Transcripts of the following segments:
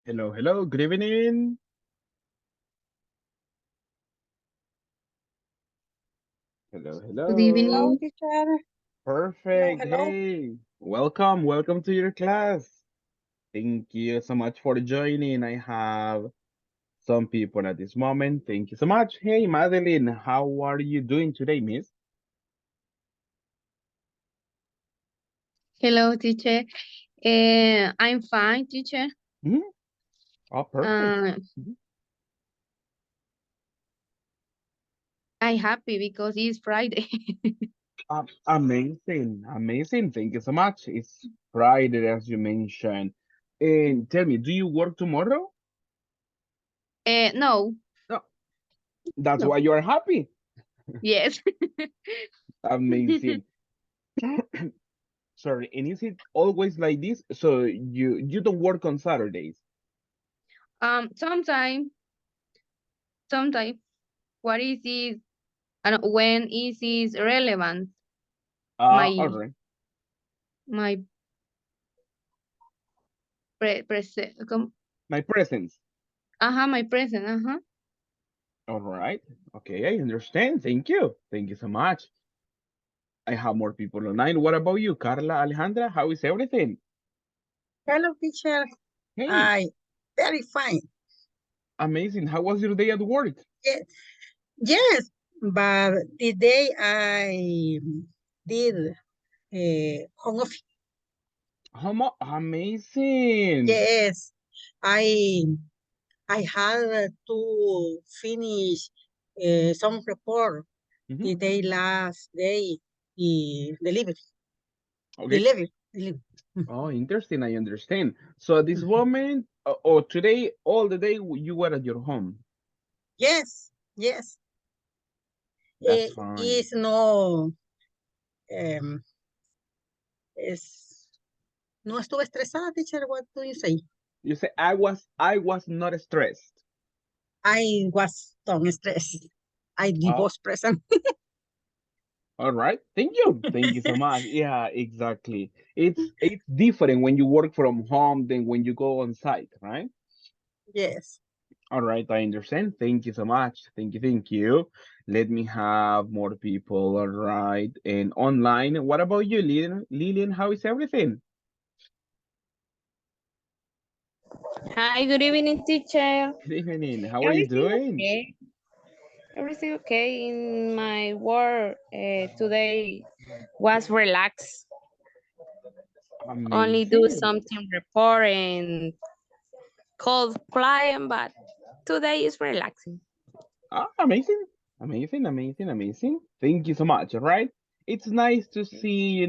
Hello, hello, good evening. Hello, Good hello. Hello, evening. teacher. Hello, Perfect. hello. Hey, welcome to your class. Thank you so much for joining. I have some people at this moment. Thank you so much. Hey, Madeline, how are you doing today, miss? Hello, teacher. I'm fine, teacher. Hmm. Oh, perfect. Uh, Mhm. I'm happy because it's Friday. Amazing, amazing. Thank you so much. It's Friday, as you mentioned. And tell me, do you work tomorrow? No, No, that's no. why you are happy. Yes. Amazing. Sorry, and is it always like this? So you don't work on Saturdays? Sometime. What is this? When is this relevant? All My right. my present. My presence. My present. All right. Okay, I understand. Thank you. Thank you so much. I have more people online. What about you, Carla, Alejandra? How is everything? Hello, teacher. Hey, I very fine. amazing. How was your day at work? Yes, yes. But today I did home office. Amazing. Yes, I I had to finish some report Mhm. the day last day. Delivery, Okay. delivery, delivery. Oh, interesting. I understand. So at this moment, or today, all the day, you were at your home. Yes, yes. That's fine. It's no um, es, no estuve estresada, teacher. What do you say? You say I was not stressed. I was don't stress. I Oh, was present. all right. Thank you. Thank you so much. Yeah, exactly. It's different when you work from home than when you go on site, right? Yes. All right, I understand. Thank you so much. Thank you, thank you. Let me have more people. All right. And online, what about you, Lillian? Lillian, how is everything? Hi, good evening, teacher. Good evening. How are you Everything doing? okay? Everything okay in my work today was relaxed. Only do Amazing. something report and call client, but today is relaxing. Amazing. Amazing, amazing, amazing. Thank you so much. All right. It's nice to see,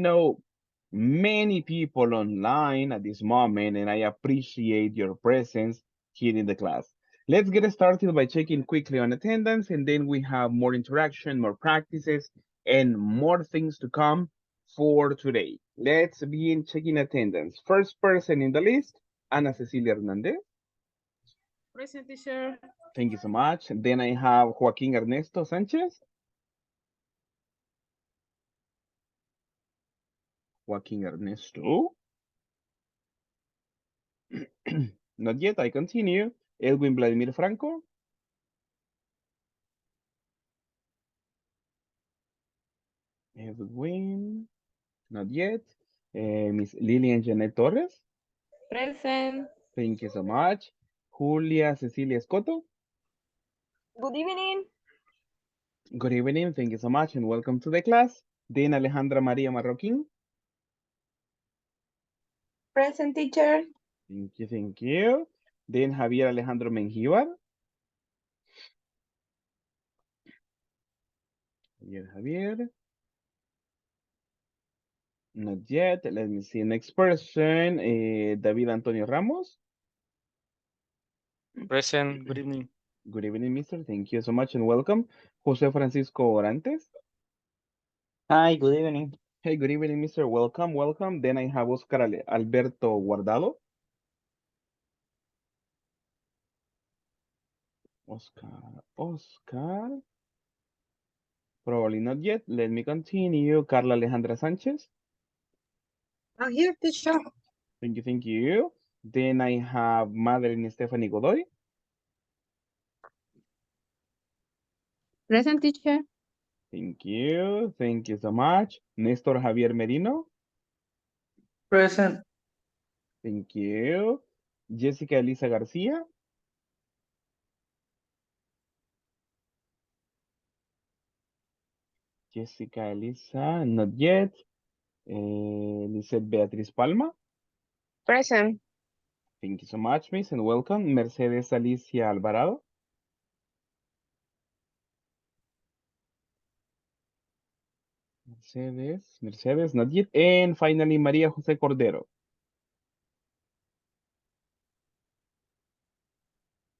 many people online at this moment, and I appreciate your presence here in the class. Let's get started by checking quickly on attendance, and then we have more interaction, more practices, and more things to come for today. Let's begin checking attendance. First person in the list, Ana Cecilia Hernandez. Present teacher. Thank you so much. Then I have Joaquin Ernesto Sanchez. Joaquin Ernesto. Not yet. I continue. Edwin Vladimir Franco. Edwin. Not yet. Miss Lilian Janet Torres. Present. Thank you so much. Julia Cecilia Escoto. Good evening. Good evening. Thank you so much and welcome to the class. Then Alejandra Maria Marroquin. Present teacher. Thank you. Thank you. Then Javier Alejandro Mengíbar. Javier. Not yet. Let me see. Next person. David Antonio Ramos. Present. Good evening. Good evening, mister. Thank you so much and welcome. Jose Francisco Orantes. Hi, good evening. Hey, good evening, mister. Welcome, welcome. Then I have Oscar Alberto Guardado. Oscar. Probably not yet. Let me continue. Carla Alejandra Sanchez. I'm here, teacher. Thank you, thank you. Then I have Madeline Stephanie Godoy. Present teacher. Thank you. Thank you so much. Nestor Javier Merino. Present. Thank you. Jessica Elisa Garcia. Jessica Elisa, not yet. Lizeth Beatriz Palma. Present. Thank you so much, Miss, and welcome. Mercedes Alicia Alvarado. Mercedes, not yet. And finally, Maria Jose Cordero.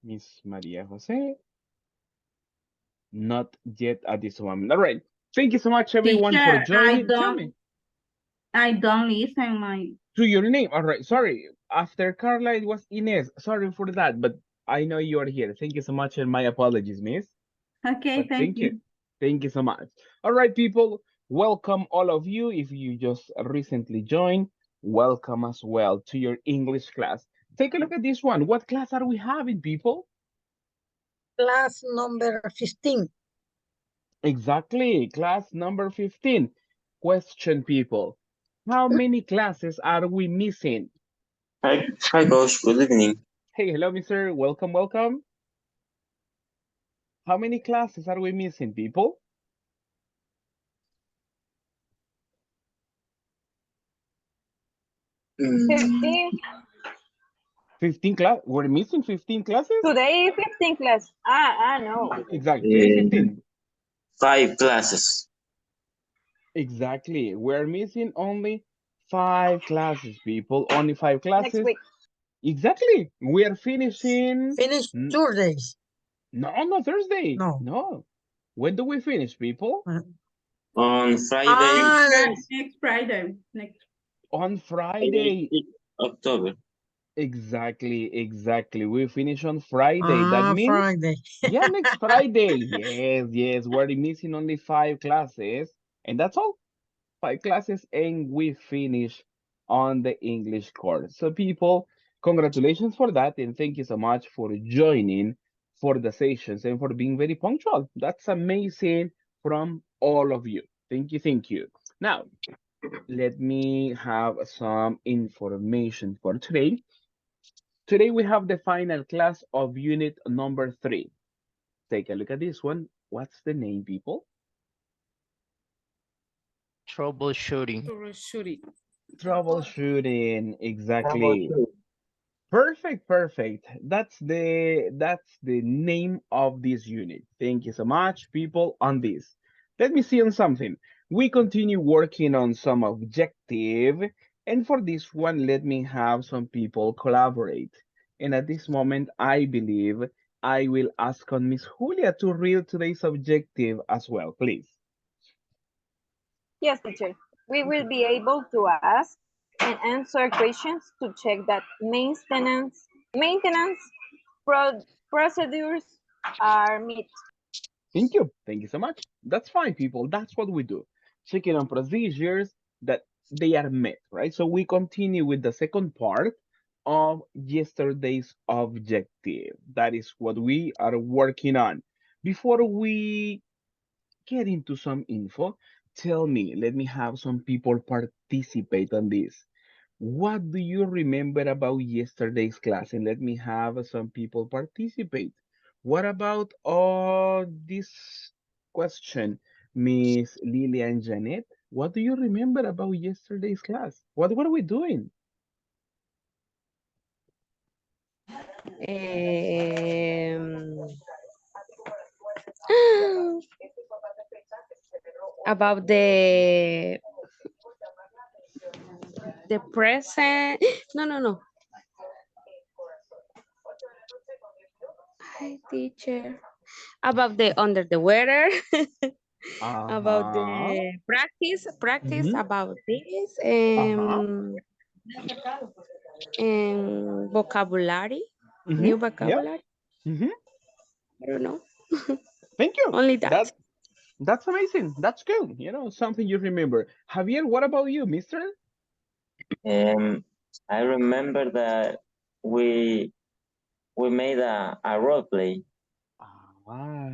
Miss Maria Jose, not yet at this moment. All right. Thank you so much, everyone, for Teacher, joining. Tell me. I don't listen my. To your name. All right. Sorry. After Carla, it was Inez. Sorry for that, but I know you are here. Thank you so much, and my apologies, Miss. Okay, But thank you. Thank you so much. All right, people. Welcome all of you. If you just recently joined, welcome as well to your English class. Take a look at this one. What class are we having, people? Class number 15. Exactly. Class number 15. Question, people. How many classes are we missing? Hi, boss. Good evening. Hey, hello, mister. Welcome, welcome. How many classes are we missing, people? Mm, 15. 15 class. We're missing 15 classes? Today 15 class. No. Exactly. Today 15. 5 classes. Exactly. We're missing only 5 classes, people. Only 5 Next classes. week. Exactly. We are finishing. Finish 2 days. No, no, Thursday. No. No. When do we finish, people? On Friday, Next Friday. On Friday, Friday. 6 October. Exactly. We finish on Friday. That means, Friday. yeah, next Friday. Yes. We're missing only 5 classes. And that's all. 5 classes, and we finish on the English course. So, people, congratulations for that. And thank you so much for joining for the sessions and for being very punctual. That's amazing from all of you. Thank you. Thank you. Now, let me have some information for today. Today we have the final class of unit number 3. Take a look at this one. What's the name, people? Troubleshooting. Troubleshooting. Exactly. Perfect. That's the name of this unit. Thank you so much, people, on this. Let me see on something. We continue working on some objective, and for this one, let me have some people collaborate. And at this moment, I believe I will ask on Miss Julia to read today's objective as well, please. Yes, teacher. We will be able to ask and answer questions to check that maintenance procedures are met. Thank you. Thank you so much. That's fine, people. That's what we do. Checking on procedures that they are met, right? So we continue with the second part of yesterday's objective. That is what we are working on. Before we get into some info, tell me, let me have some people participate on this. What do you remember about yesterday's class? And let me have some people participate. What about this question, Miss Lilian Janet? What do you remember about yesterday's class? What were we doing? Um, about the present. No. Hi, teacher. About the under the weather. About Uh-huh. the practice Mm-hmm. about this Uh-huh. and vocabulary, Mm-hmm. new Yeah. vocabulary. Mm-hmm. I don't know. Thank you. Only that. That's amazing. That's good. Something you remember. Javier, what about you, mister? I remember that we made a role play. Ah,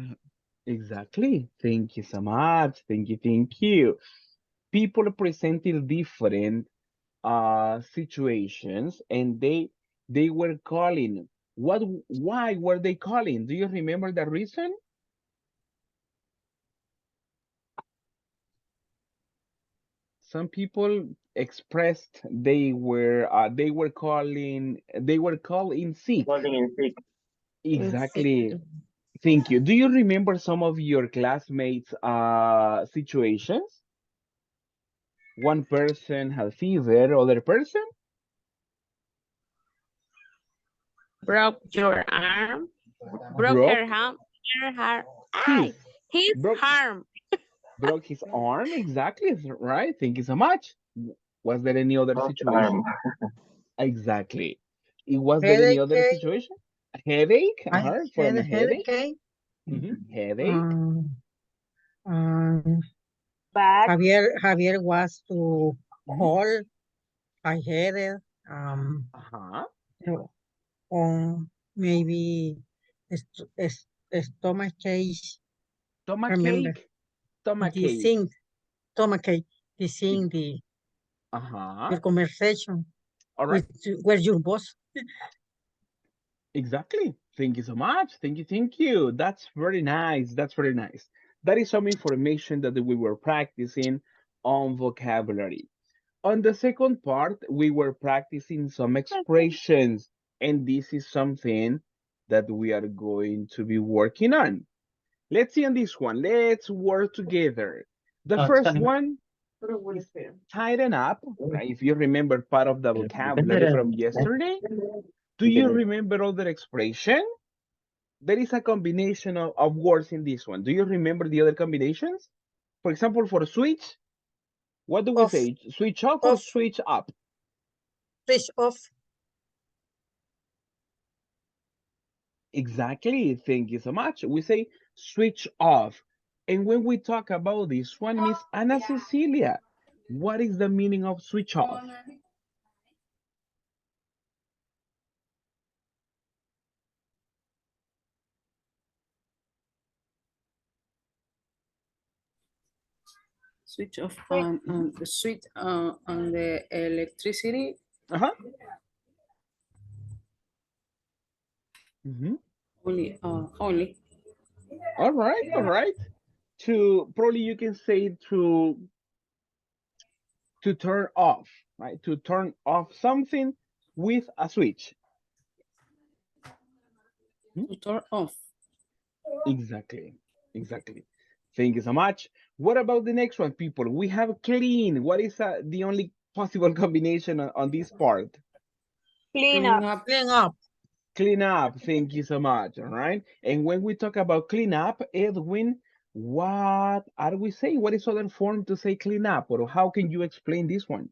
exactly. Thank you so much. Thank you. Thank you. People presented different situations and they were calling. Why were they calling? Do you remember the reason? Some people expressed they were called in sick. Holding in sick. Exactly. Thank you. Do you remember some of your classmates situations? One person has fever, other person Broke your arm. Broke her broke arm. Her, his ay, his broke arm. broke his arm. Exactly, right. Thank you so much. Was there any other Broke arm. situation? Exactly. Was there any other Headache, situation? A headache? I From had a a headache? headache. Headache? Um, um, Back. Javier was to Mhm. call. I had it. Uh-huh. Or maybe stomach ache. Remember Stomachache. this Stomachache. thing, stomach ache. This thing, Uh-huh. your conversation All right. with where your boss. Exactly. Thank you so much. Thank you. Thank you. That's very nice. That's very nice. That is some information that we were practicing on vocabulary. On the second part, we were practicing some expressions, and this is something that we are going to be working on. Let's see on this one. Let's work together. The first one is tighten up, right? If you remember part of the vocabulary from yesterday, do you remember other expression? There is a combination of words in this one. Do you remember the other combinations? For example, for switch, what do we Off, say? Switch off or off, switch up? switch off. Exactly. Thank you so much. We say switch off. And when we talk about this one, Miss Ana Cecilia, what is the meaning of switch off? Switch off Wait, on the switch on the electricity Uh-huh. Hmm. only. All right, all right. To probably you can say to turn off, right? To turn off something with a switch. Hmm? To turn off. Exactly, exactly. Thank you so much. What about the next one, people? We have clean. What is the only possible combination on this part? clean Clean up. up. Clean up. Clean up. Thank you so much. All right. And when we talk about clean up, Edwin, what are we saying? What is other form to say clean up? Or how can you explain this one?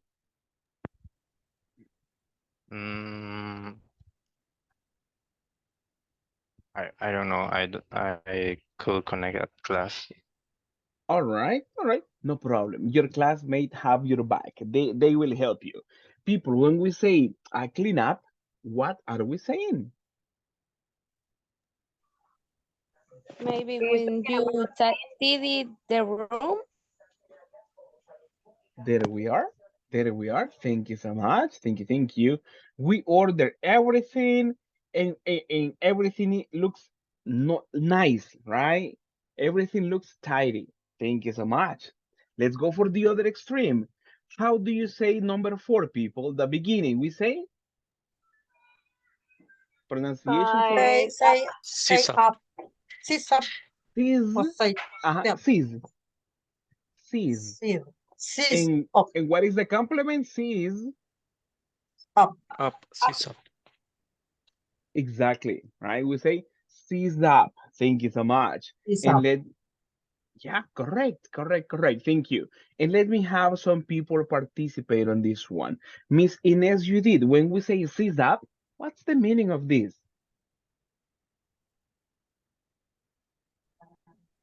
Mm, I don't know. I could connect at class. All right, all right, no problem. Your classmate have your back. They will help you. People, when we say clean up, what are we saying? Maybe Please, when you tidy the room. There we are. There we are. Thank you so much. Thank you. Thank you. We order everything and everything looks not nice, right? Everything looks tidy. Thank you so much. Let's go for the other extreme. How do you say number four, people? The beginning, we say pronunciation for Say, Up. say, say Sisa. up. Sit up sis. or say down. Sis. Sis. Sit. Sit And up. and what is the complement? Sis. Up. Up. Sisa. Exactly, right? We say sis up. Thank you so much. Sit And up. let yeah, correct, correct, correct. Thank you. And let me have some people participate on this one. Miss Inez, you did. When we say sis up, what's the meaning of this?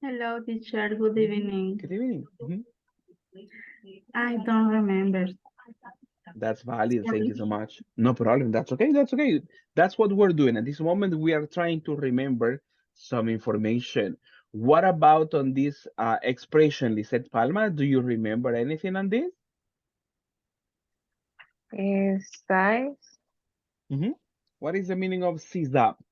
Hello, teacher. Good evening. Good evening. Mhm. I don't remember. That's valid. Thank you so much. No problem. That's okay. That's okay. That's what we're doing. At this moment, we are trying to remember some information. What about on this expression, Lisette Palma? Do you remember anything on this? Size. What is the meaning of seize up?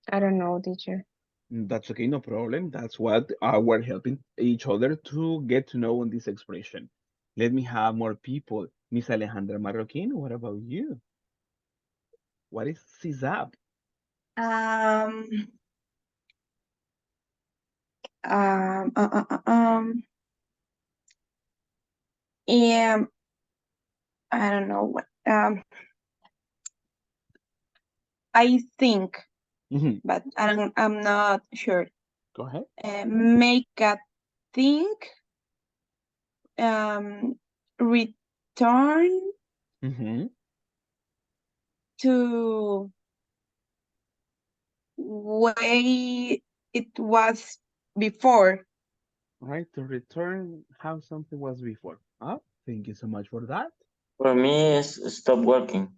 I don't know, teacher. That's okay, no problem. That's what we're helping each other to get to know on this expression. Let me have more people. Miss Alejandra Marroquin, what about you? What is seize up? Um, um, uh, uh, uh, um, yeah, I don't know what, I think, but I'm not sure. Go ahead. Make a think, return to way it was before. Right, to return how something was before. Thank you so much for that. For me, it's stop working.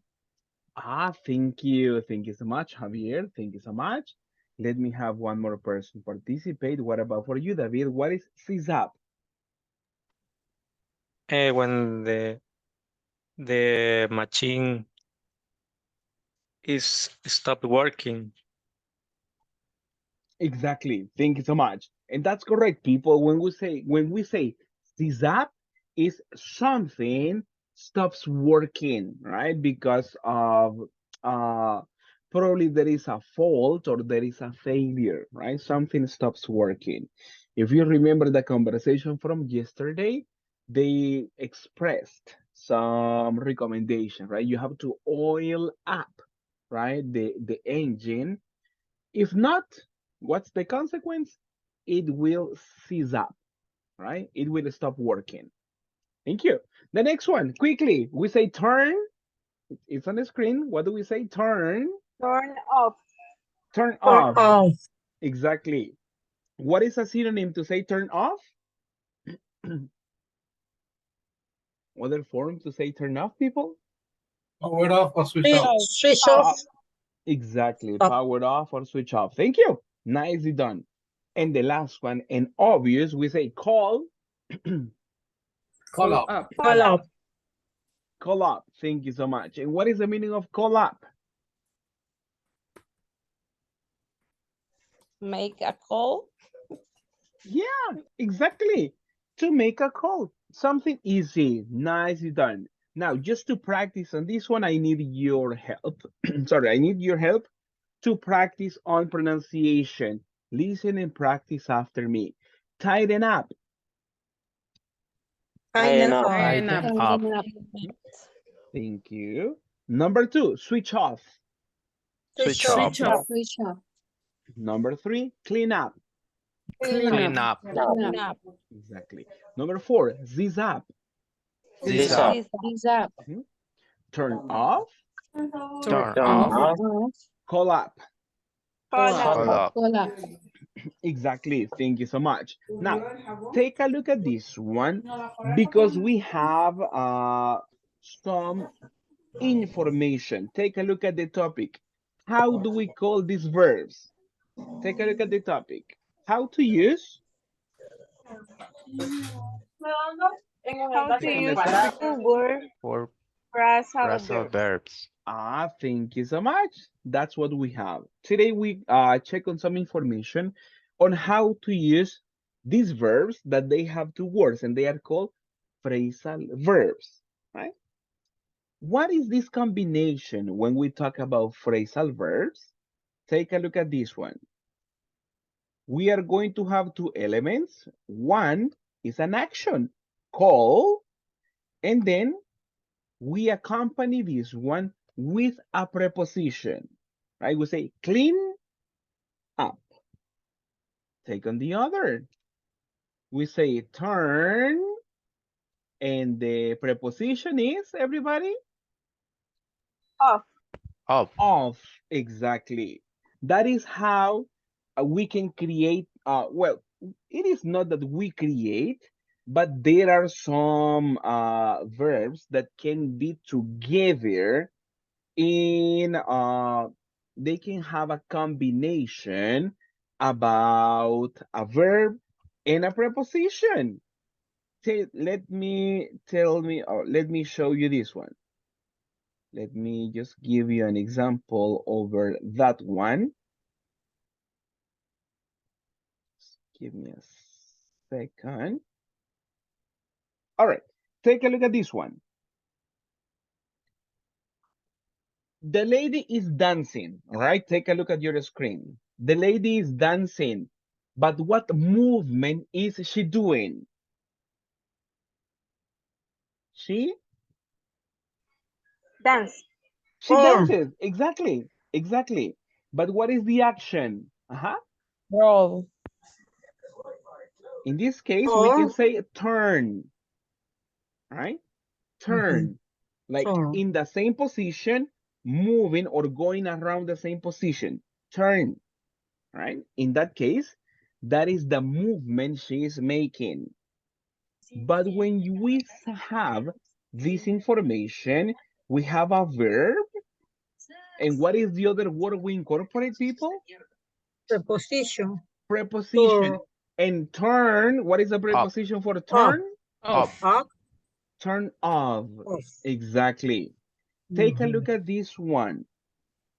Thank you. Thank you so much, Javier. Thank you so much. Let me have one more person participate. What about for you, David? What is seize up? When the machine is stopped working. Exactly. Thank you so much. And that's correct, people. When we say seize up is something stops working, right? Because of uh probably there is a fault or there is a failure, right? Something stops working. If you remember the conversation from yesterday, they expressed some recommendation, right? You have to oil up, right? The engine. If not, what's the consequence? It will seize up, right? It will stop working. Thank you. The next one, quickly, we say turn. It's on the screen. What do we say? Turn. Turn off. Turn Turn off. off. Exactly. What is a synonym to say turn off? Other form to say turn off, people? Power off or switch off. Switch off. Exactly. Off. Powered off or switch off. Thank you. Nicely done. And the last one, and obvious, we say call. Call up. Call up. Call up. Thank you so much. And what is the meaning of call up? Make a call. Yeah, exactly. To make a call. Something easy. Nicely done. Now, just to practice on this one, I need your help. Sorry, I need your help to practice on pronunciation. Listen and practice after me. Tighten up. Tighten up. Tighten up. Thank you. Number 2, switch off. Switch off. Switch off. Number 3, clean up. Clean up. Clean up. Exactly. Number 4, zizz up. This up. This up. Turn off. Turn Turn off. off. Call up. Call up. Call up. Call up. Exactly. Thank you so much. Now, take a look at this one because we have some information. Take a look at the topic. How do we call these verbs? Take a look at the topic. How to use? How to Take a use look at it. two word For phrasal phrasal verbs. verbs. Thank you so much. That's what we have. Today we check on some information on how to use these verbs that they have two words and they are called phrasal verbs, right? What is this combination when we talk about phrasal verbs? Take a look at this one. We are going to have two elements. One is an action, call, and then we accompany this one with a preposition, right? We say clean up. Take on the other. We say turn, and the preposition is, everybody? Off. Of, exactly. That is how we can create, well, it is not that we create, but there are some verbs that can be together in, they can have a combination about a verb and a preposition. Let me let me show you this one. Let me just give you an example over that one. Give me a second. All right, take a look at this one. The lady is dancing, all right? Take a look at your screen. The lady is dancing, but what movement is she doing? She Dance. dances, exactly, exactly. But what is the action? Roll. In this case, we can say turn, right? Turn, like in the same position, moving or going around the same position. Turn, right? In that case, that is the movement she is making. But when we have this information, we have a verb. And what is the other word we incorporate, people? Preposition. Preposition. And turn, what is the preposition for turn? Off. Up. Turn off. Exactly. Take a look at this one.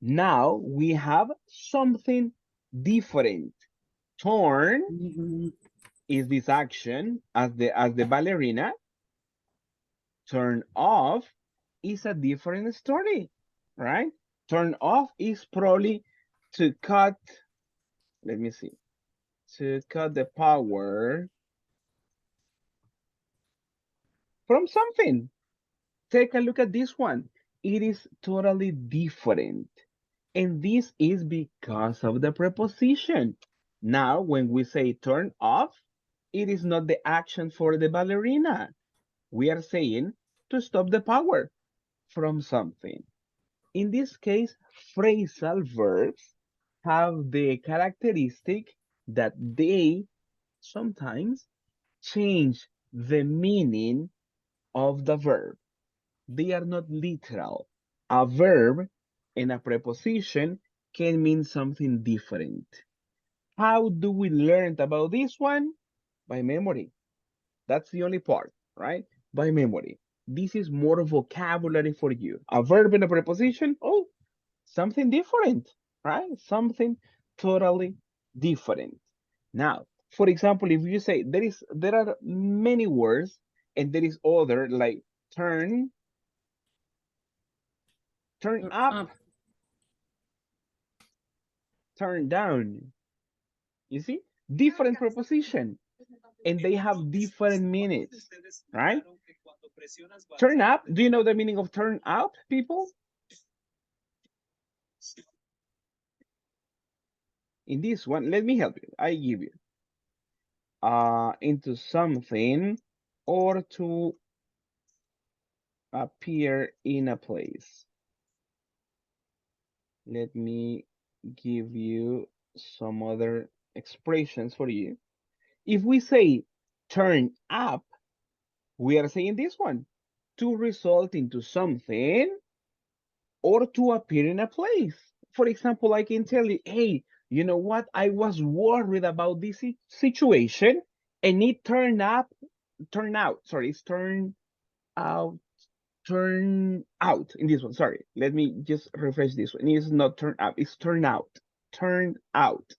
Now we have something different. Turn is this action as the ballerina. Turn off is a different story, right? Turn off is probably to cut, let me see, to cut the power from something. Take a look at this one. It is totally different. And this is because of the preposition. Now, when we say turn off, it is not the action for the ballerina. We are saying to stop the power from something. In this case, phrasal verbs have the characteristic that they sometimes change the meaning of the verb. They are not literal. A verb and a preposition can mean something different. How do we learn about this one? By memory. That's the only part, right? By memory. This is more vocabulary for you. A verb and a preposition, oh, something different, right? Something totally different. Now, for example, if you say there are many words and there is other like turn up, turn down. You see? Different preposition. And they have different meanings, right? Turn up. Do you know the meaning of turn up, people? In this one, let me help you. I give you into something or to appear in a place. Let me give you some other expressions for you. If we say turn up, we are saying this one, to result into something or to appear in a place. For example, I can tell you, hey, you know what? I was worried about this situation and it turned out, it's turned out, turn out in this one. Sorry, let me just refresh this one. It's not turn up, it's turn out. Turned out.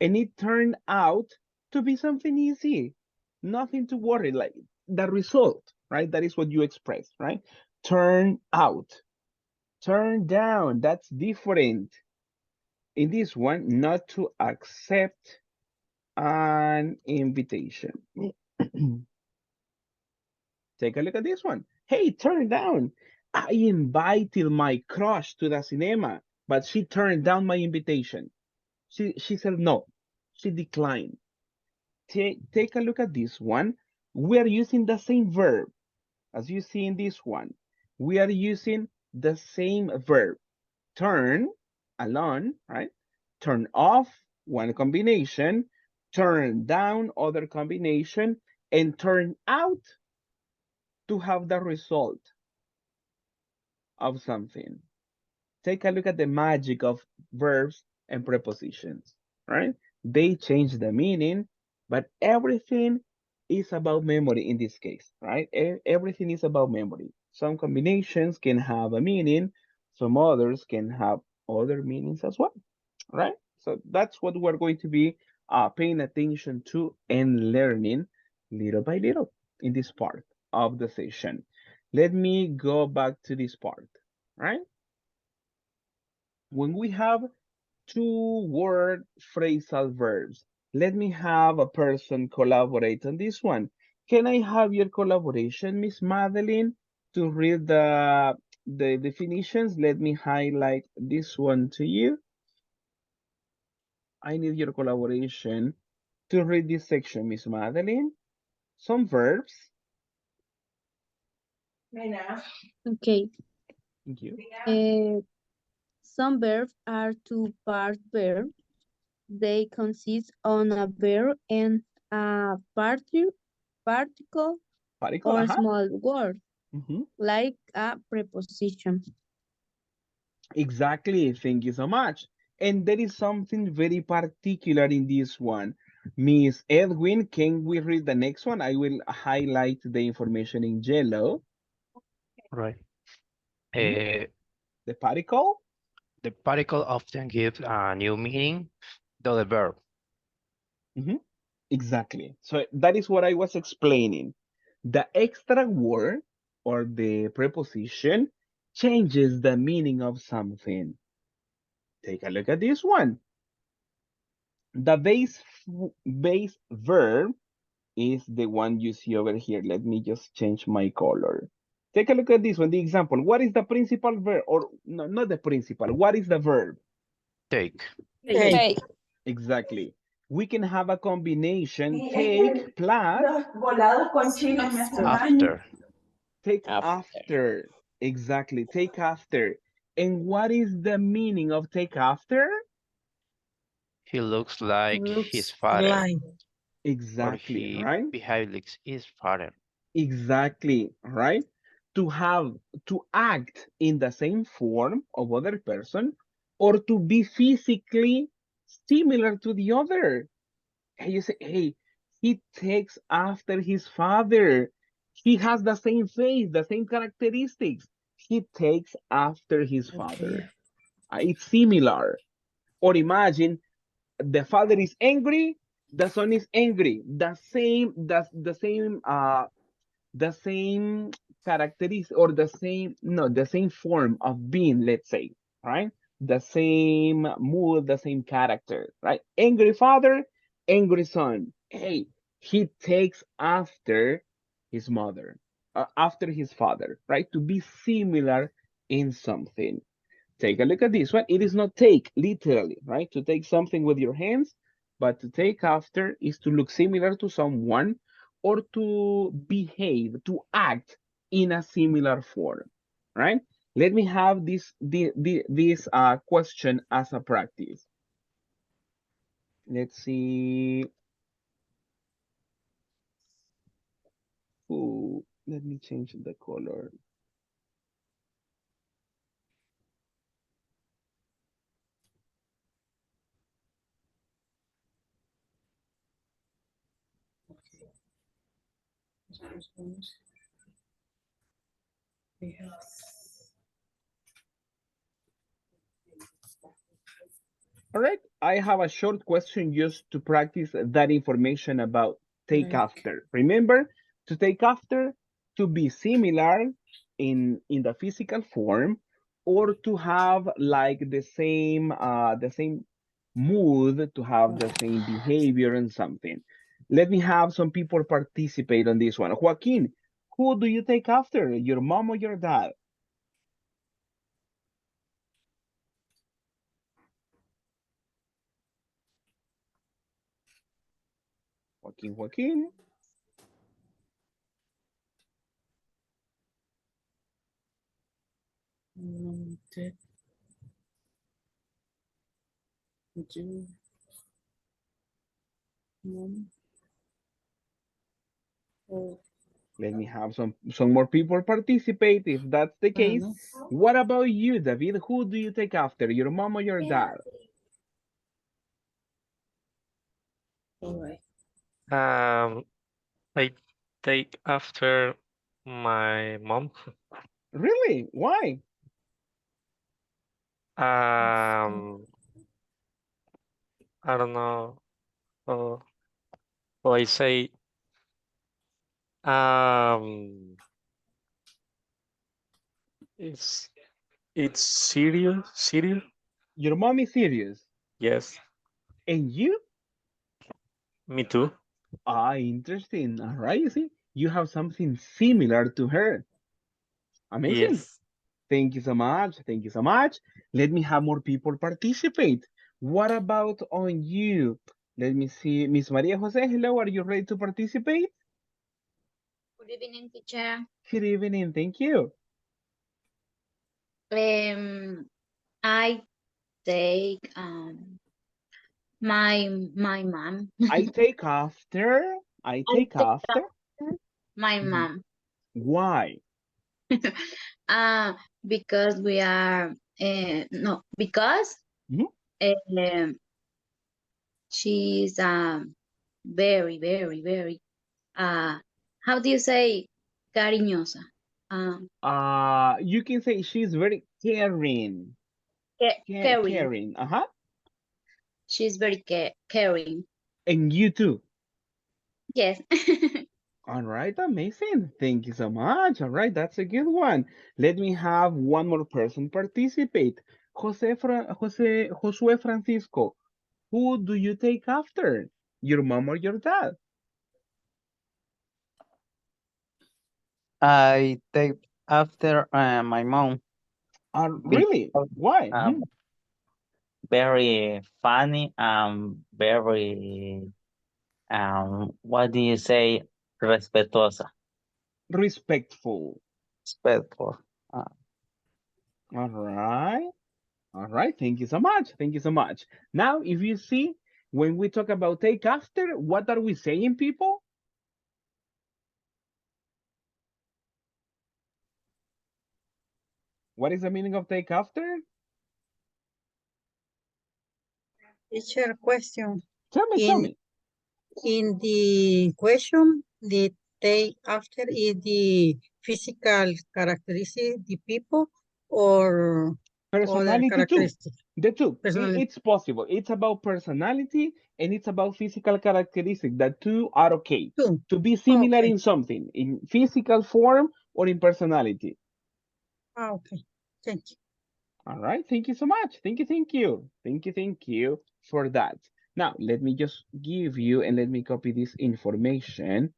And it turned out to be something easy. Nothing to worry, like the result, right? That is what you express, right? Turn out. Turn down, that's different. In this one, not to accept an invitation. Take a look at this one. Hey, turn down. I invited my crush to the cinema, but she turned down my invitation. She said no. She declined. Take a look at this one. We are using the same verb as you see in this one. We are using the same verb. Turn, alone, right? Turn off, one combination. Turn down, other combination. And turn out to have the result of something. Take a look at the magic of verbs and prepositions, right? They change the meaning, but everything is about memory in this case, right? Everything is about memory. Some combinations can have a meaning, some others can have other meanings as well, right? So that's what we're going to be paying attention to and learning little by little in this part of the session. Let me go back to this part, right? When we have two-word phrasal verbs, let me have a person collaborate on this one. Can I have your collaboration, Miss Madeline, to read the definitions? Let me highlight this one to you. I need your collaboration to read this section, Miss Madeline. Some verbs. Okay. Thank you. Some verbs are two-part verbs. They consist on a verb and a particle Particle, or small word, Mhm. like a preposition. Exactly. Thank you so much. And there is something very particular in this one. Miss Edwin, can we read the next one? I will highlight the information in yellow. Right. Mhm. The particle? The particle often gives a new meaning to the verb. Mhm. Exactly. So that is what I was explaining. The extra word or the preposition changes the meaning of something. Take a look at this one. The base verb is the one you see over here. Let me just change my color. Take a look at this one, the example. What is the principal verb? Or no, not the principal. What is the verb? Take. Take. Exactly. We can have a combination take plus After. take after. Exactly, take after. And what is the meaning of take after? He looks like his Looks father, like. or Exactly, he right? behaves like his father. Exactly, right? To have, to act in the same form of other person or to be physically similar to the other. And you say, hey, he takes after his father. He has the same face, the same characteristics. He takes after his Okay. father. It's similar. Or imagine the father is angry, the son is angry. The same characteristic or the same, no, the same form of being, let's say, right? The same mood, the same character, right? Angry father, angry son. Hey, he takes after his mother, after his father, right? To be similar in something. Take a look at this one. It is not take, literally, right? To take something with your hands, but to take after is to look similar to someone or to behave, to act in a similar form, right? Let me have this question as a practice. Let's see. Ooh, let me change the color. All right, I have a short question just to practice that information about take after. Remember, to take after, to be similar in the physical form, or to have like the same mood, to have the same behavior and something. Let me have some people participate on this one. Joaquin, who do you take after, your mom or your dad? Joaquin. You. Mom. Oh, Let me have some more people participate if that's the I don't case. know. What about you, David? Who do you take after, your mom or your dad? All right. I take after my mom. Really? Why? I don't know. Oh, well, I say um, it's it's serious. Serious? Your mom is serious. Yes, And you? me too. Ah, interesting. All right, you see, you have something similar to her. Amazing. Yes. Thank you so much. Thank you so much. Let me have more people participate. What about on you? Let me see. Miss Maria Jose, hello. Are you ready to participate? Good evening, teacher. Good evening. Thank you. I take my mom. I take after. I I take take after. my Mhm. mom. Why? Uh, because we are no because Mhm. um she's very very how do you say cariñosa? Um, You can say she's very caring. caring. Caring. Uh-huh. She's very caring. And you too. Yes. All right, amazing. Thank you so much. All right, that's a good one. Let me have one more person participate. Josue Francisco, who do you take after? Your mom or your dad? I take after my mom Really? because Why? um, very funny very what do you say, respetuosa, Respectful. respectful. All right. All right. Thank you so much. Thank you so much. Now, if you see, when we talk about take after, what are we saying, people? What is the meaning of take after? Teacher, question. Tell me. In the question, the take after is the physical characteristic, the people, or other Personality too. characteristic? The two. Personality. It's possible. It's about personality and it's about physical characteristic. The two are okay. Two. To be similar Okay. in something, in physical form or in personality. Okay. Thank you. All right. Thank you so much. Thank you. Thank you for that. Now, let me just give you and let me copy this information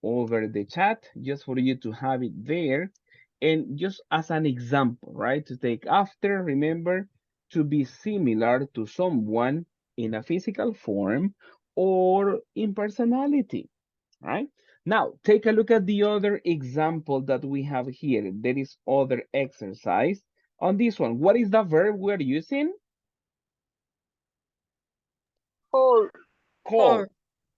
over the chat just for you to have it there. And just as an example, right? To take after, remember, to be similar to someone in a physical form or in personality, right? Now, take a look at the other example that we have here. There is other exercise on this one. What is the verb we're using? Call. Call.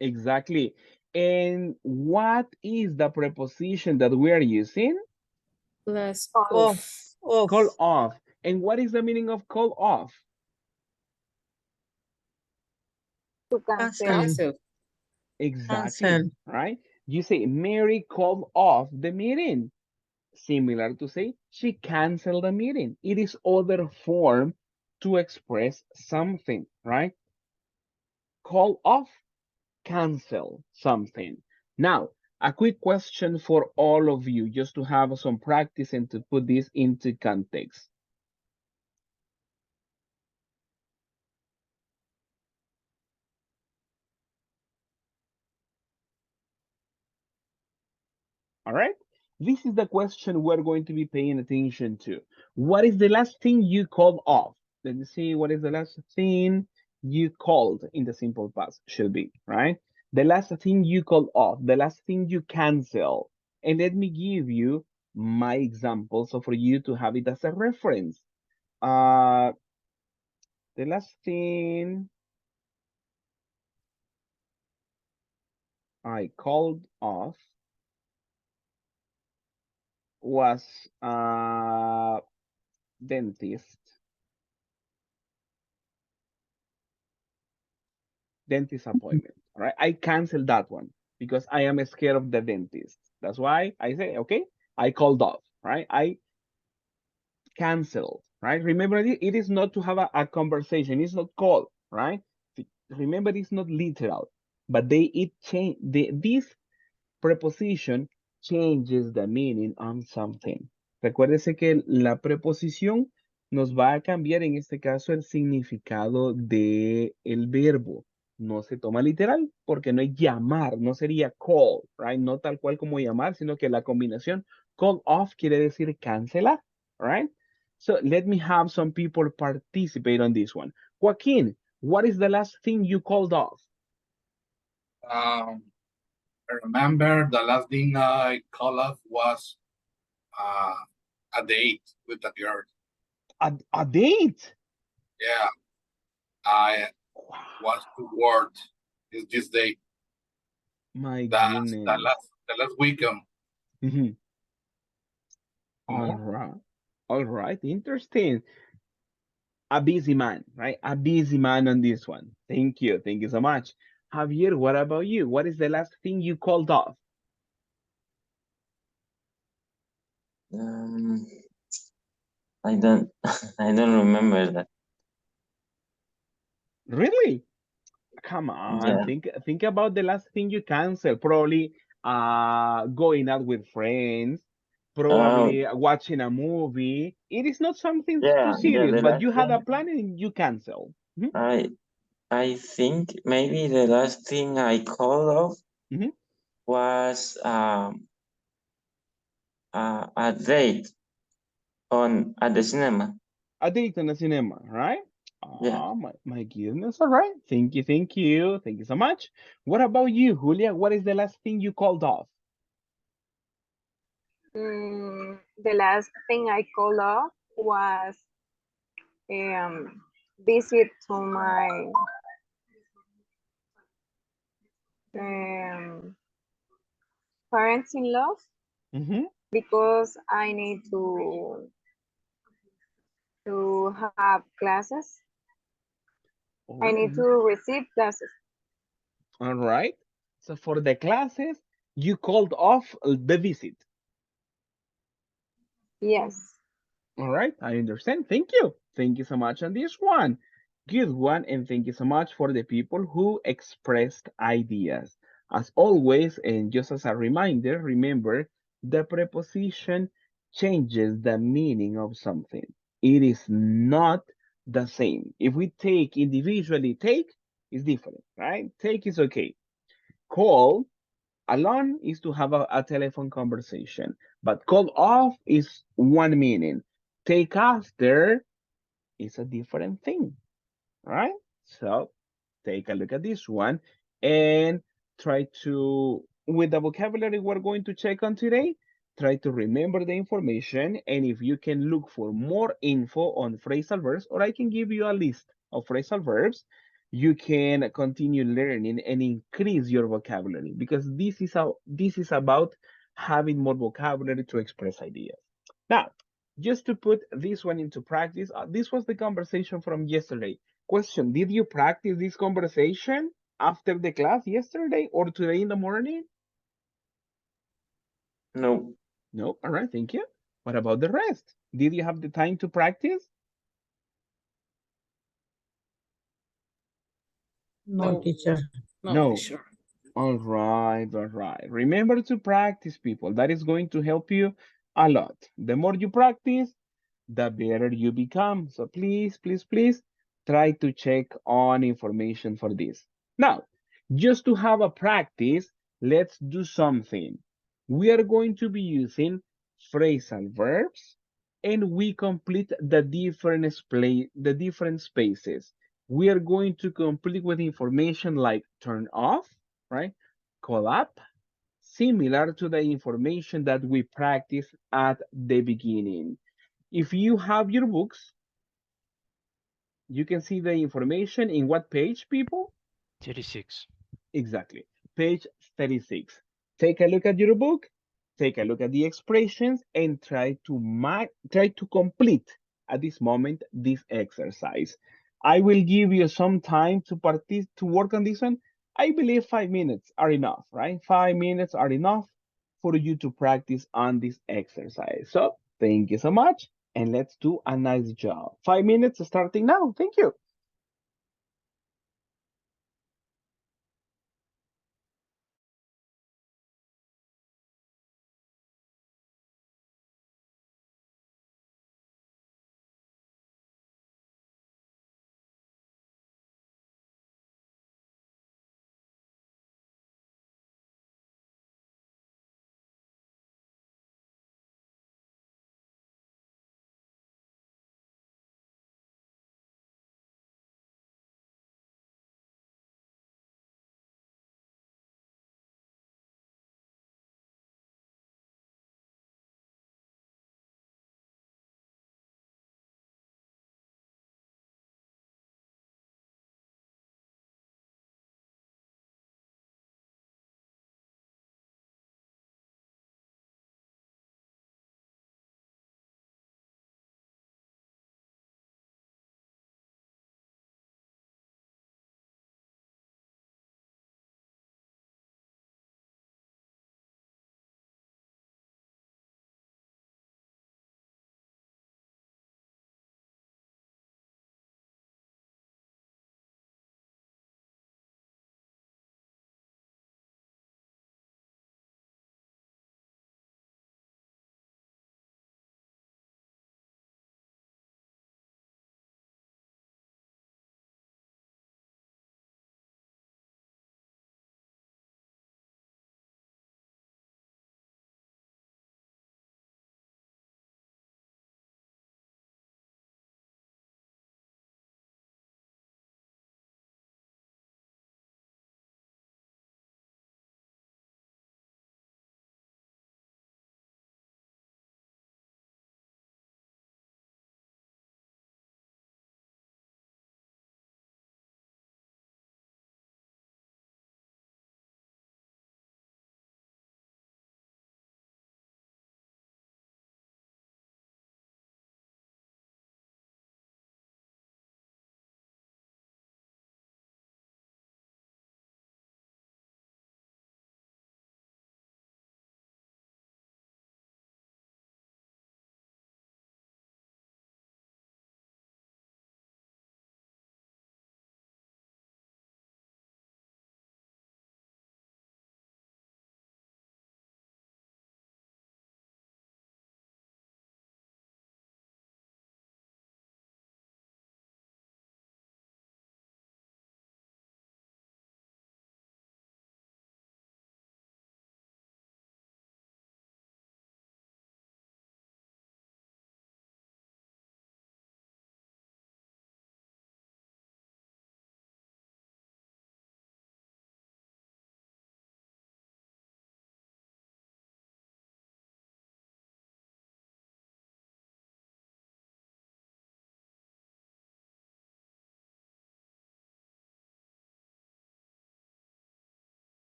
Exactly. And what is the preposition that we are using? Class Off. Off. Call off. And what is the meaning of call off? To cancel. cancel. Exactly, Cancel. right? You say Mary called off the meeting. Similar to say she canceled the meeting. It is other form to express something, right? Call off, cancel something. Now, a quick question for all of you, just to have some practice and to put this into context. All right. This is the question we're going to be paying attention to. What is the last thing you called off? Let me see. What is the last thing you called in the simple past? Should be, right? The last thing you called off, the last thing you cancel. And let me give you my example, so for you to have it as a reference. Uh, the last thing I called off was dentist. Dentist appointment. All right. I canceled that one because I am scared of the dentist. That's why I say, okay, I called off, right? I canceled, right? Remember, it is not to have a conversation. It's not called, right? Remember, it's not literal, but it change this preposition changes the meaning on something. Recuérdese que la preposición nos va a cambiar en este caso el significado de el verbo. No se toma literal porque no es llamar, no sería call, right? No tal cual como llamar, sino que la combinación call off quiere decir cancelar, right? So let me have some people participate on this one. Joaquin, what is the last thing you called off? I remember the last thing I called off was a date with a girl. A date? Yeah, I was to work this day. My That's goodness. the last weekend. Mhm. All right, interesting. A busy man, right? A busy man on this one. Thank you so much. Javier, what about you? What is the last thing you called off? I don't I don't remember that. Really? Come on, Yeah. think about the last thing you canceled. Probably going out with friends, probably watching a movie. It is not something too Yeah, serious, the but last you had a thing plan and you canceled. Mhm, I think maybe the last thing I called off mhm. was a date at the cinema. A date in the cinema, right? Yeah. Oh, my goodness. All right. Thank you. Thank you so much. What about you, Julia? What is the last thing you called off? The last thing I called off was visit to my parents-in-law Mm-hmm. because I need to have classes. I need to receive classes. All right. So for the classes, you called off the visit. Yes. All right. I understand. Thank you. Thank you so much on this one. Good one. And thank you so much for the people who expressed ideas. As always, and just as a reminder, remember the preposition changes the meaning of something. It is not the same. If we take individually, take is different, right? Take is okay. Call alone is to have a telephone conversation, but call off is one meaning. Take after is a different thing, right? So take a look at this one and try to, with the vocabulary we're going to check on today, try to remember the information. And if you can look for more info on phrasal verbs, or I can give you a list of phrasal verbs, you can continue learning and increase your vocabulary because this is about having more vocabulary to express ideas. Now, just to put this one into practice, this was the conversation from yesterday. Question, did you practice this conversation after the class yesterday or today in the morning? No. No, all right, thank you. What about the rest? Did you have the time to practice? No, teacher. No. All right, all right. Remember to practice, people. That is going to help you a lot. The more you practice, the better you become. So please, please, please try to check on information for this. Now, just to have a practice, let's do something. We are going to be using phrasal verbs and we complete the different spaces. We are going to complete with information like turn off, right? Call up, similar to the information that we practiced at the beginning. If you have your books, you can see the information in what page, people? 36. Exactly. Page 36. Take a look at your book, take a look at the expressions, and try to complete at this moment this exercise. I will give you some time to work on this one. I believe 5 minutes are enough, right? 5 minutes are enough for you to practice on this exercise. So thank you so much, and let's do a nice job. 5 minutes starting now. Thank you.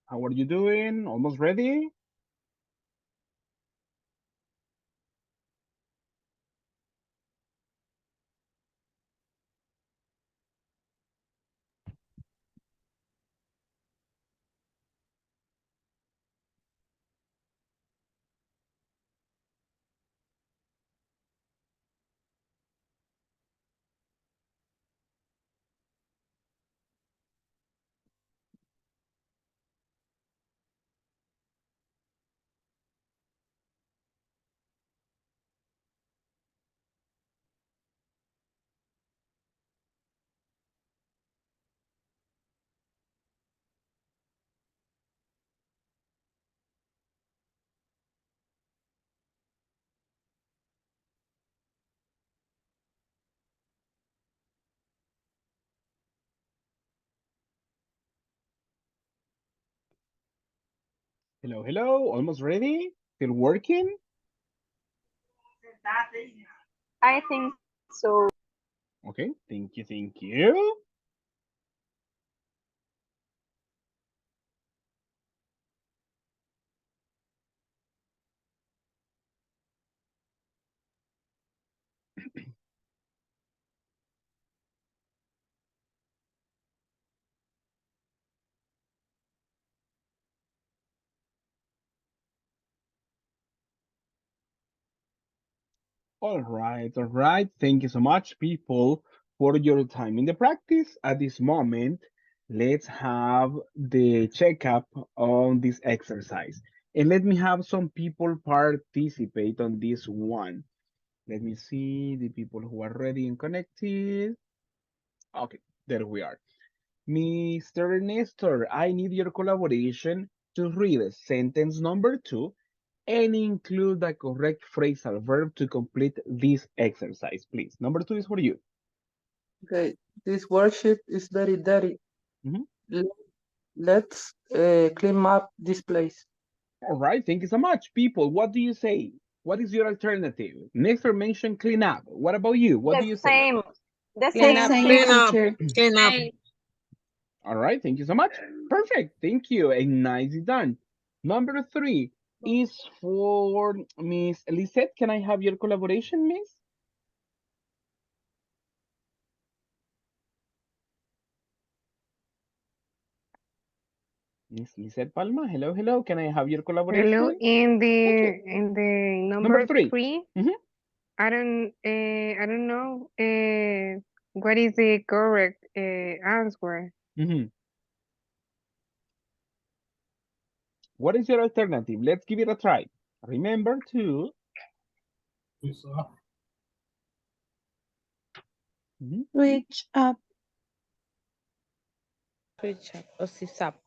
How are you doing? Almost ready? Hello, hello. Almost ready? Still working? I think so. Okay, thank you, thank you. All right. Thank you so much, people, for your time in the practice. At this moment, let's have the checkup on this exercise. And let me have some people participate on this one. Let me see the people who are ready and connected. Okay, there we are. Mr. Nestor, I need your collaboration to read sentence number 2 and include the correct phrasal verb to complete this exercise, please. Number 2 is for you. Okay, this worksheet is very dirty. Mhm. Let's clean up this place. All right, thank you so much. People, what do you say? What is your alternative? Nestor mentioned clean up. What about you? What do you say? Same. The Clean same. up, Clean up. teacher. Clean up. Hey, All right, thank you so much. Perfect, thank you, and nicely done. Number 3 is for Miss Lisette. Can I have your collaboration, Miss? Miss Lisette Palma, hello, hello. Can I have your Hello, collaboration? in Thank you. the Number number 3. 3, Mhm. I don't know what is the correct answer. Mhm. What is your alternative? Let's give it a try. Remember to Switch up. switch up or sis up.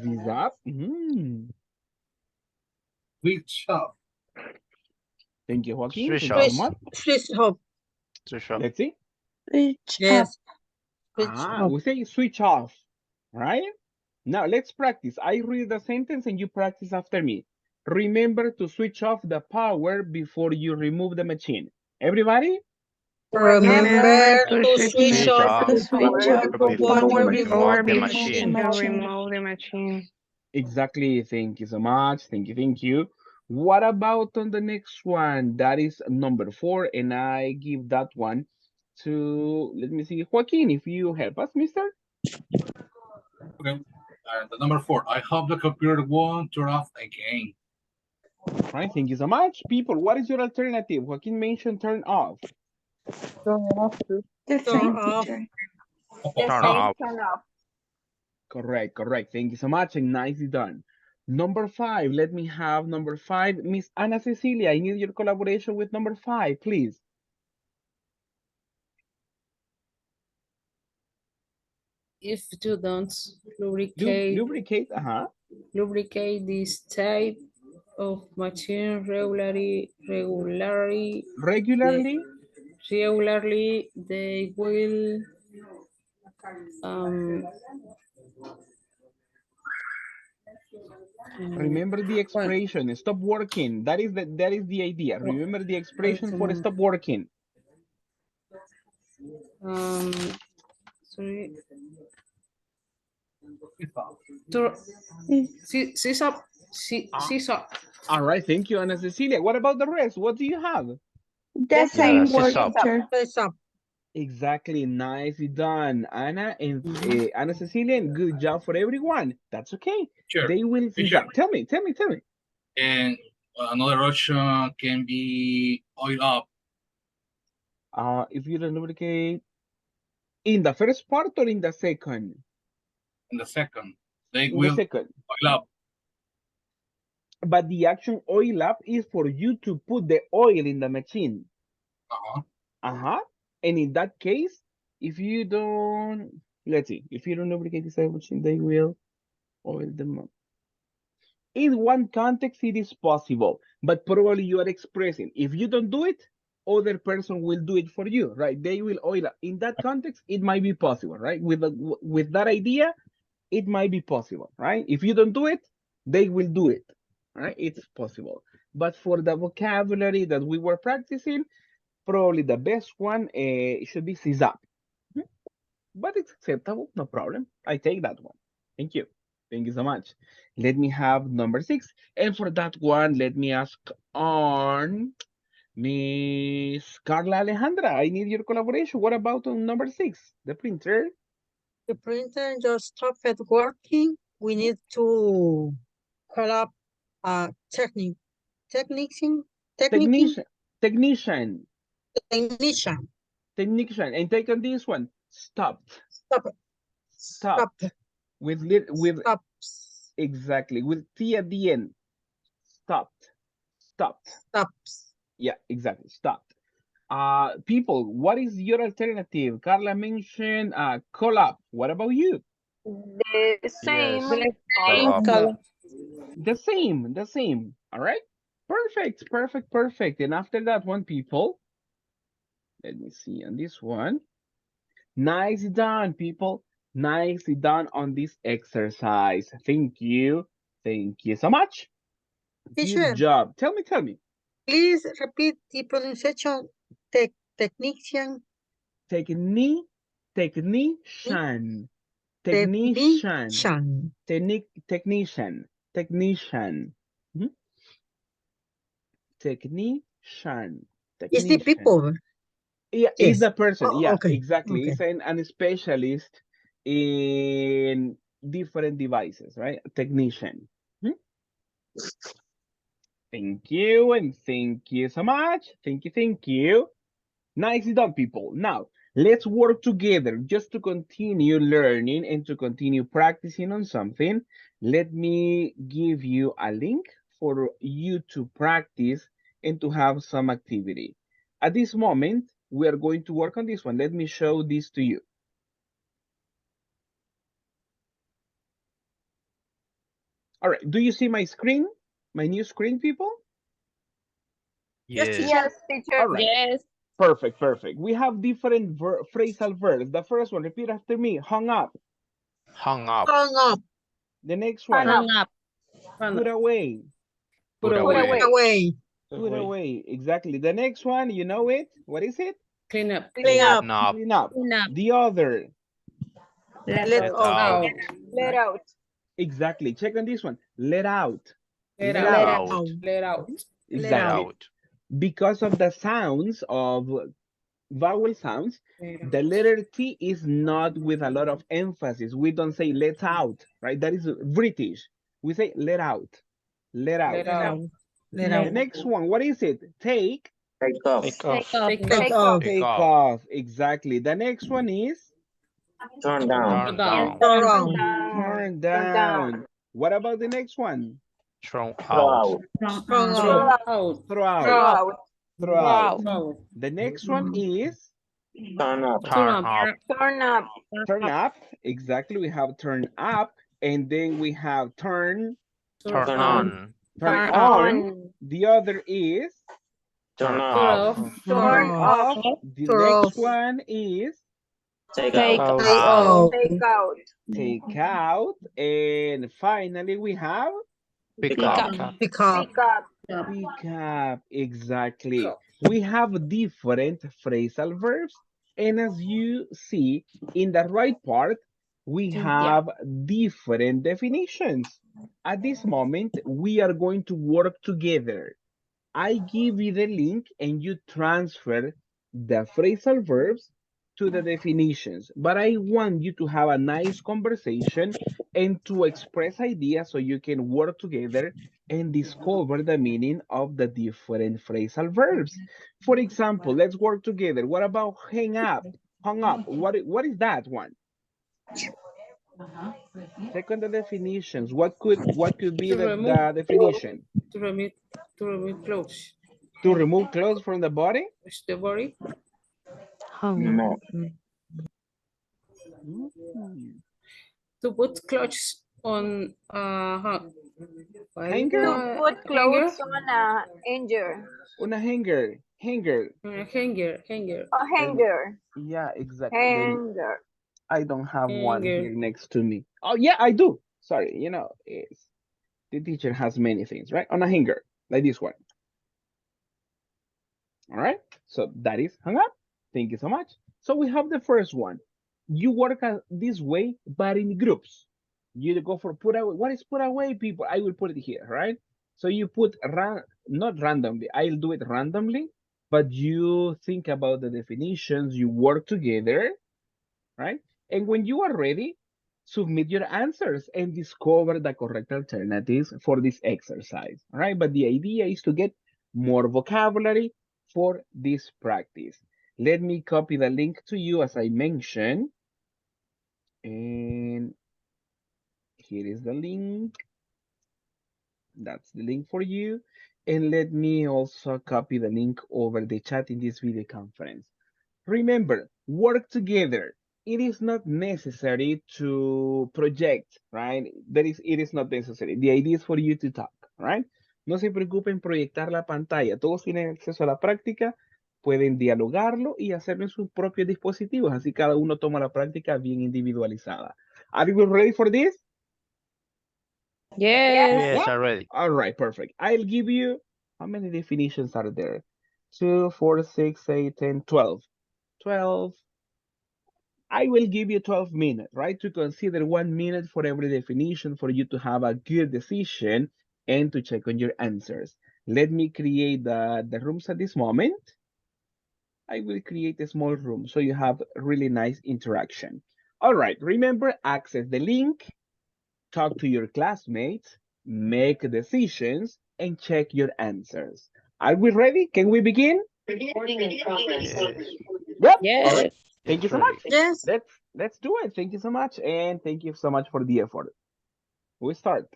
zip up. Switch off. Thank you, Joaquin. Switch Thank you so off. much. Switch off. Switch off. Let's see. Switch up. Yes. Switch off. We say switch off, right? Now let's practice. I read the sentence and you practice after me. Remember to switch off the power before you remove the machine. Everybody? Remember Remember to to switch switch Switch off off To the switch power off before the before you power you remove before or remove the the you remove the machine. machine. to machine. remove the machine. Exactly. Thank you so much. Thank you. Thank you. What about on the next one? That is number 4, and I give that one to, let me see, Joaquin, if you help us, mister. Okay. The number 4. I hope the computer won't turn off again. Right, thank you so much. People, what is your alternative? Joaquin mentioned turn off. Turn off. The Turn same, off. teacher. The Turn same. off. Turn off. Correct, correct. Thank you so much, and nicely done. Number 5, let me have number 5. Miss Ana Cecilia, I need your collaboration with number 5, please. If you don't lubricate Lubricate, lubricate this type of machine regularly, regularly. they will um, Remember the well, expression, stop working. That is the idea. Remember the expression for stop working. um, sorry. To, cease up. Cease up. All right, thank you, Ana Cecilia. What about the rest? What do you have? The same sis word, up. teacher. Switch off. Exactly, nicely done, Anna and Ana Cecilia, and good job for everyone. That's okay. Sure. They will see Sure. that. Tell me. And another option can be oil up. If you don't lubricate in the first part or in the second? In the second, they In the will second. oil up. But the action oil up is for you to put the oil in the machine. And in that case, if you don't, let's see, if you don't lubricate the machine, they will oil them up. In one context, it is possible, but probably you are expressing. If you don't do it, other person will do it for you, right? They will oil up. In that context, it might be possible, right? With that idea, it might be possible, right? If you don't do it, They will do it. All right, it's possible. But for the vocabulary that we were practicing, probably the best one should be seize up. But it's acceptable, no problem. I take that one. Thank you. Thank you so much. Let me have number 6. And for that one, let me ask on Miss Carla Alejandra. I need your collaboration. What about on number 6? The printer. The printer just stopped working. We need to call up a technician. Technician. And take on this one. Stopped. Stopped. With exactly with T at the end. Stopped. Yeah, exactly. Stopped. People, what is your alternative? Carla mentioned call up. What about you? The same. The same. All right. Perfect. And after that one, people, let me see on this one. Nicely done, people. Nicely done on this exercise. Thank you. Thank you so much. Teacher, Good job. Tell me. please repeat the pronunciation. Technician. Technician. Mhm. Technician. It's the people. Yeah, Yes. it's the person. Oh, Yeah, okay. exactly. Okay. It's an specialist in different devices, right? A technician. Hmm? Thank you, and thank you so much. Thank you. Nicely done, people. Now, let's work together just to continue learning and to continue practicing on something. Let me give you a link for you to practice and to have some activity. At this moment, we are going to work on this one. Let me show this to you. All right, do you see my screen? My new screen, people? Yes. Yes, teacher. All right. Yes. Perfect. We have different phrasal verbs. The first one, repeat after me, hung up. Hung up. The next one, Hung up. put away. Put away. Put away, exactly. The next one, you know it. What is it? Clean up. Clean up. The other. Let out. Let out. Exactly. Check on this one. Let out. Let out. Exactly. Because of the sounds of vowel sounds, the letter T is not with a lot of emphasis. We don't say let out, right? That is British. We say let out. Let out. The next one, what is it? Take off. Take off. Exactly. The next one is Turn down. turn down. What about the next one? Throw Throw out. out. Throw out. The next one is Turn up. turn up. Exactly. We have turn up, and then we have turn on. on. The other is Turn off. turn off. The next one is Take out. take out. And finally, we have Pick up. pick up. Exactly. We have different phrasal verbs. And as you see in the right part, we have different definitions. At this moment, we are going to work together. I give you the link and you transfer the phrasal verbs to the definitions. But I want you to have a nice conversation and to express ideas so you can work together and discover the meaning of the different phrasal verbs. For example, let's work together. What about hang up? Hung up. What is that one? Check on the definitions. What could be the definition? To remove clothes. To remove clothes from the body? The body. No. To put clothes on Hanger? To put clothes on a hanger. On a hanger. Hanger. Hanger. A hanger. Yeah, exactly. Hanger. I don't have one here next to me. Oh, yeah, I do. Sorry, it's The teacher has many things, right? On a hanger, like this one. All right, so that is hung up. Thank you so much. So we have the first one. You work this way, but in groups. You go for put away. What is put away, people? I will put it here, right? So you put not randomly. I'll do it randomly, but you think about the definitions. You work together, right? And when you are ready, submit your answers and discover the correct alternatives for this exercise, all right? But the idea is to get more vocabulary for this practice. Let me copy the link to you as I mentioned. And here is the link. That's the link for you. And let me also copy the link over the chat in this video conference. Remember, work together. It is not necessary to project, right? It is not necessary. The idea is for you to talk, right? No se preocupen proyectar la pantalla. Todos tienen acceso a la práctica, pueden dialogarlo y hacerlo en sus propios dispositivos. Así cada uno toma la práctica bien individualizada. Are you ready for this? Yes. Yes, already. All right, perfect. I'll give you, how many definitions are there? 2, 4, 6, 8, 10, 12. 12. I will give you 12 minutes, right? To consider 1 minute for every definition for you to have a good decision and to check on your answers. Let me create the rooms at this moment. I will create a small room so you have really nice interaction. All right, remember, access the link, talk to your classmates, make decisions, and check your answers. Are we ready? Can we begin? Recording in progress. Yes, Yep. Yes. All right. Thank you it's so much. ready. Yes. Let's do it. Thank you so much, and thank you so much for the effort. We start.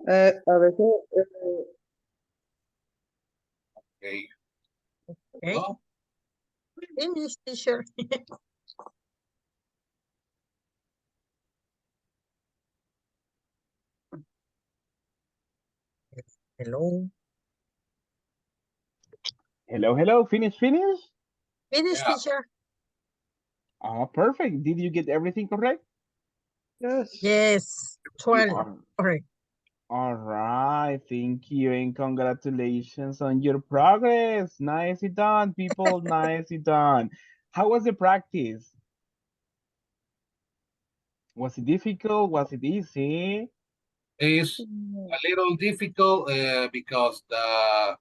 A veces, Okay. Okay. Well, Finish, teacher. Hello. Hello, hello. Finish, finish. Finish, yeah. teacher. Oh, perfect. Did you get everything correct? yes. Yes. 12. All Correct. all right. Thank you and congratulations on your progress. Nicely done, people. Nicely done. How was the practice? Was it difficult? Was it easy? It's a little difficult because the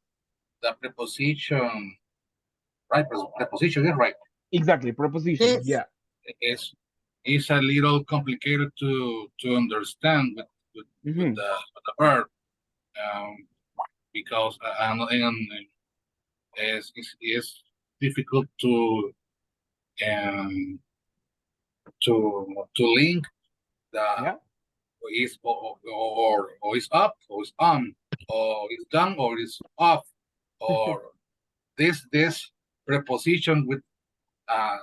preposition, right? Preposition is right. Exactly. Preposition. Yes. Yeah. Is a little complicated to understand Hmm. with the verb, um, because and it's difficult um, to link the Yeah. is or is up or is on or is down or is off or this preposition uh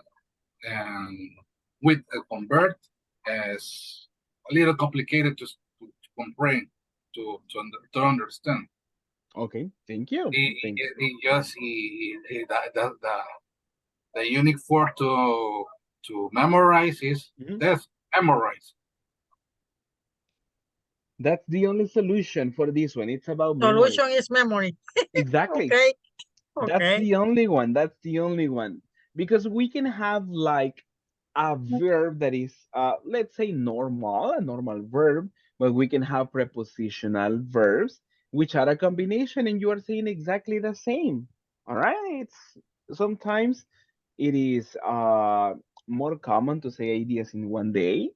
um, with a convert is a little complicated to comprehend to understand. Okay. Thank you. Thank. It just the unique word to memorize is Mhm. this memorize. That's the only solution for this one. It's about memory. Solution is memory. Exactly. Okay. That's Okay. the only one. That's the only one. Because we can have like a verb that is, let's say, normal, a normal verb, but we can have prepositional verbs, which are a combination, and you are saying exactly the same. All right. Sometimes it is more common to say ideas in one day,